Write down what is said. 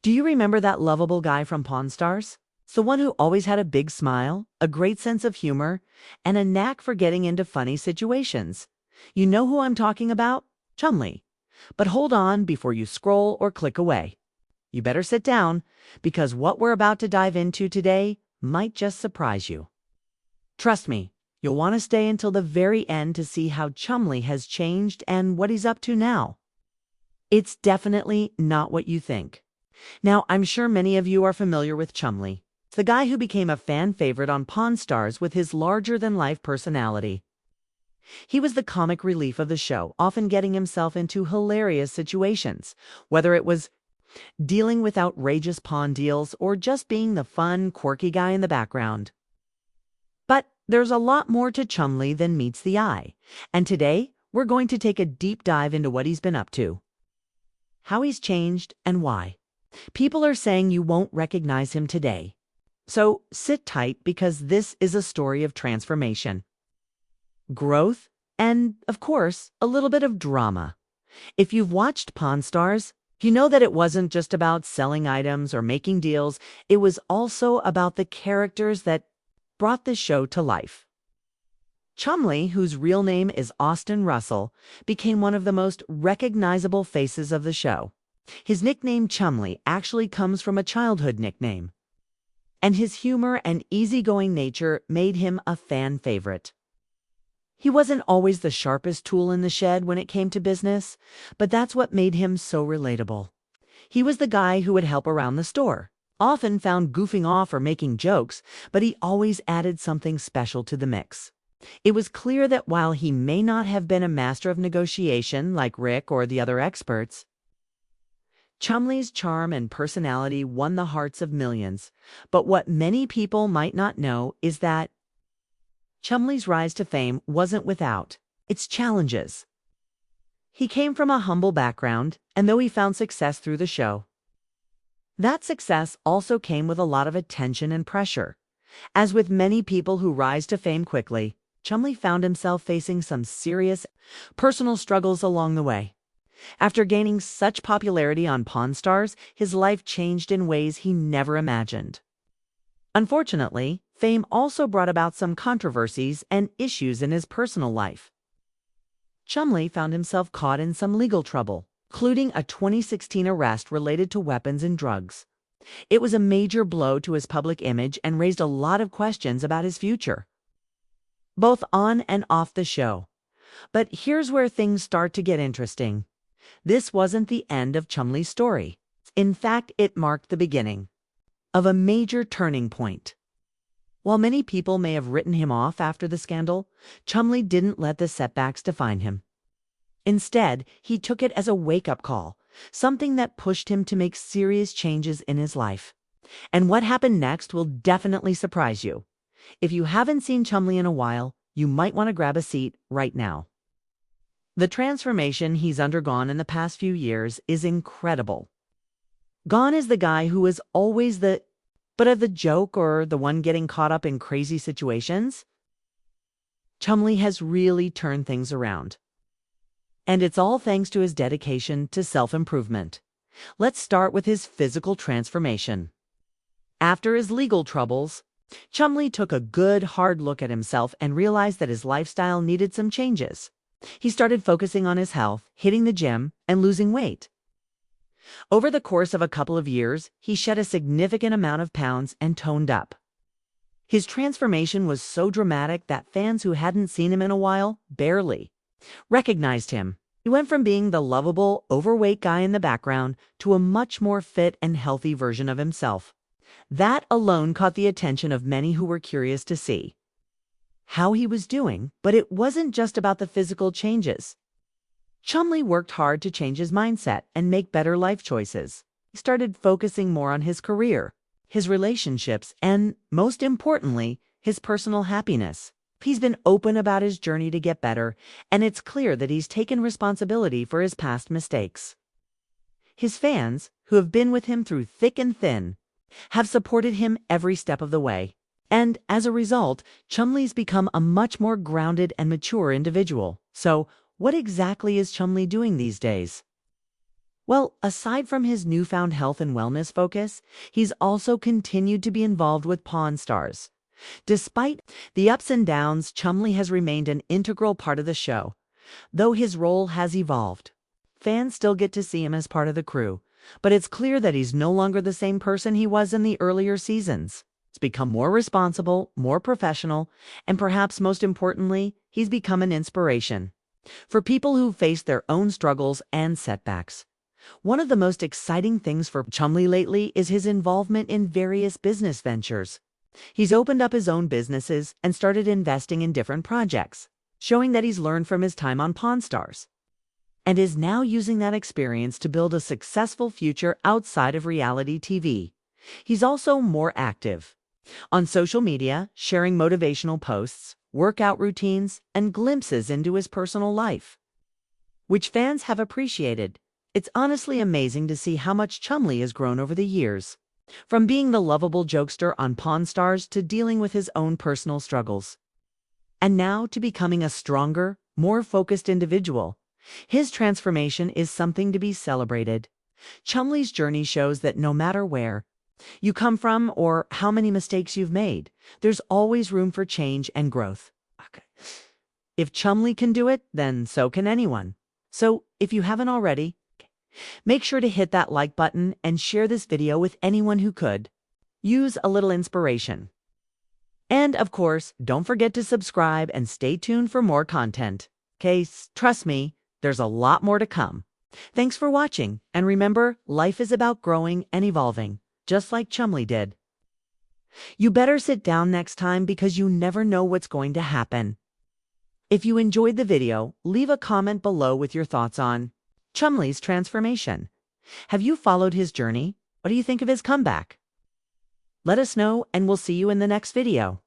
Do you remember that lovable guy from Pawn Stars? It's the one who always had a big smile, a great sense of humor, and a knack for getting into funny situations. You know who I'm talking about? Chumlee. But hold on before you scroll or click away. You better sit down, because what we're about to dive into today might just surprise you. Trust me, you'll want to stay until the very end to see how Chumlee has changed and what he's up to now. It's definitely not what you think. Now, I'm sure many of you are familiar with Chumlee. It's the guy who became a fan favorite on Pawn Stars with his larger-than-life personality. He was the comic relief of the show, often getting himself into hilarious situations, whether it was dealing with outrageous pawn deals or just being the fun, quirky guy in the background. But there's a lot more to Chumlee than meets the eye, and today we're going to take a deep dive into what he's been up to, how he's changed, and why. People are saying you won't recognize him today. So sit tight, because this is a story of transformation, growth, and, of course, a little bit of drama. If you've watched Pawn Stars, you know that it wasn't just about selling items or making deals. It was also about the characters that brought the show to life. Chumlee, whose real name is Austin Russell, became one of the most recognizable faces of the show. His nickname Chumlee actually comes from a childhood nickname, and his humor and easygoing nature made him a fan favorite. He wasn't always the sharpest tool in the shed when it came to business, but that's what made him so relatable. He was the guy who would help around the store, often found goofing off or making jokes, but he always added something special to the mix. It was clear that while he may not have been a master of negotiation like Rick or the other experts, Chumlee's charm and personality won the hearts of millions. But what many people might not know is that Chumlee's rise to fame wasn't without its challenges. He came from a humble background, and though he found success through the show, that success also came with a lot of attention and pressure. As with many people who rise to fame quickly, Chumlee found himself facing some serious personal struggles along the way. After gaining such popularity on Pawn Stars, his life changed in ways he never imagined. Unfortunately, fame also brought about some controversies and issues in his personal life. Chumlee found himself caught in some legal trouble, including a 2016 arrest related to weapons and drugs. It was a major blow to his public image and raised a lot of questions about his future, both on and off the show. But here's where things start to get interesting. This wasn't the end of Chumlee's story. In fact, it marked the beginning of a major turning point. While many people may have written him off after the scandal, Chumlee didn't let the setbacks define him. Instead, he took it as a wake-up call, something that pushed him to make serious changes in his life. And what happened next will definitely surprise you. If you haven't seen Chumlee in a while, you might want to grab a seat right now. The transformation he's undergone in the past few years is incredible. Gone is the guy who is always the butt of the joke or the one getting caught up in crazy situations. Chumlee has really turned things around. And it's all thanks to his dedication to self-improvement. Let's start with his physical transformation. After his legal troubles, Chumlee took a good, hard look at himself and realized that his lifestyle needed some changes. He started focusing on his health, hitting the gym, and losing weight. Over the course of a couple of years, he shed a significant amount of pounds and toned up. His transformation was so dramatic that fans who hadn't seen him in a while barely recognized him. He went from being the lovable, overweight guy in the background to a much more fit and healthy version of himself. That alone caught the attention of many who were curious to see how he was doing, but it wasn't just about the physical changes. Chumlee worked hard to change his mindset and make better life choices. He started focusing more on his career, his relationships, and, most importantly, his personal happiness. He's been open about his journey to get better, and it's clear that he's taken responsibility for his past mistakes. His fans, who have been with him through thick and thin, have supported him every step of the way. And as a result, Chumlee's become a much more grounded and mature individual. So, what exactly is Chumlee doing these days? Well, aside from his newfound health and wellness focus, he's also continued to be involved with Pawn Stars. Despite the ups and downs, Chumlee has remained an integral part of the show, though his role has evolved. Fans still get to see him as part of the crew, but it's clear that he's no longer the same person he was in the earlier seasons. He's become more responsible, more professional, and perhaps most importantly, he's become an inspiration for people who face their own struggles and setbacks. One of the most exciting things for Chumlee lately is his involvement in various business ventures. He's opened up his own businesses and started investing in different projects, showing that he's learned from his time on Pawn Stars, and is now using that experience to build a successful future outside of reality TV. He's also more active on social media, sharing motivational posts, workout routines, and glimpses into his personal life, which fans have appreciated. It's honestly amazing to see how much Chumlee has grown over the years, from being the lovable jokester on Pawn Stars to dealing with his own personal struggles, and now to becoming a stronger, more focused individual. His transformation is something to be celebrated. Chumlee's journey shows that no matter where you come from or how many mistakes you've made, there's always room for change and growth. Okay. If Chumlee can do it, then so can anyone. So if you haven't already, make sure to hit that like button and share this video with anyone who could use a little inspiration. And of course, don't forget to subscribe and stay tuned for more content. Okay, trust me, there's a lot more to come. Thanks for watching, and remember, life is about growing and evolving, just like Chumlee did. You better sit down next time because you never know what's going to happen. If you enjoyed the video, leave a comment below with your thoughts on Chumlee's transformation. Have you followed his journey? What do you think of his comeback? Let us know, and we'll see you in the next video.